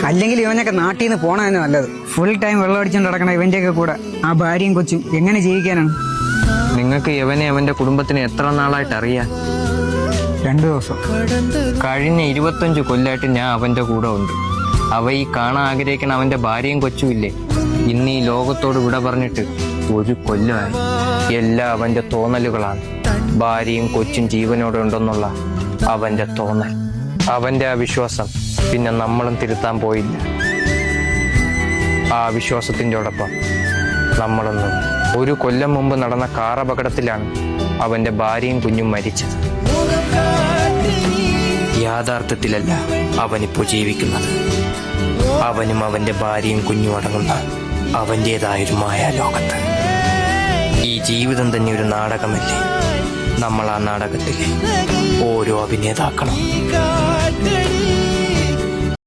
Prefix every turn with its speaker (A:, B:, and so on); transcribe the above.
A: അല്ലെങ്കിൽ ഇവനൊക്കെ നാട്ടിൽ നിന്ന് പോണതന്നെ നല്ലത്. ഫുൾ ടൈം വെള്ളം അടിച്ചുകൊണ്ട് നടക്കണ ഇവന്റെയൊക്കെ കൂടെ ആ ഭാര്യയും കൊച്ചും എങ്ങനെ ജീവിക്കാനാണ്?
B: നിങ്ങൾക്ക് യവനെ അവന്റെ കുടുംബത്തിന് എത്ര നാളായിട്ട് അറിയാം?
A: 2 ദിവസം.
B: കഴിഞ്ഞ 25 കൊല്ലമായിട്ട് ഞാൻ അവന്റെ കൂടെ ഉണ്ട്. അവ ഈ കാണാൻ ആഗ്രഹിക്കണ അവന്റെ ഭാര്യയും കൊച്ചും ഇല്ലേ, ഇന്ന് ഈ ലോകത്തോട് വിട പറഞ്ഞിട്ട് 1 കൊല്ലമായി. എല്ലാം അവന്റെ തോന്നലുകളാണ്. ഭാര്യയും കൊച്ചും ജീവനോടെ ഉണ്ടെന്നുള്ള അവന്റെ തോന്നൽ, അവന്റെ ആ വിശ്വാസം പിന്നെ നമ്മളും തിരുത്താൻ പോയില്ല. ആ വിശ്വാസത്തിൻ്റെ ഒപ്പം നമ്മളൊന്നും. 1 കൊല്ലം മുമ്പ് നടന്ന കാർ അപകടത്തിലാണ് അവന്റെ ഭാര്യയും കുഞ്ഞും മരിച്ചത്. യാഥാർത്ഥ്യത്തിലല്ല അവനിപ്പോ ജീവിക്കുന്നത്. അവനും അവന്റെ ഭാര്യയും കുഞ്ഞും അടങ്ങുന്ന അവൻ്റെതായൊരു മായാലോകത്ത്. ഈ ജീവിതം തന്നെ ഒരു നാടകമല്ലേ? നമ്മൾ ആ നാടകത്തിലെ ഓരോ അഭിനേതാക്കളും.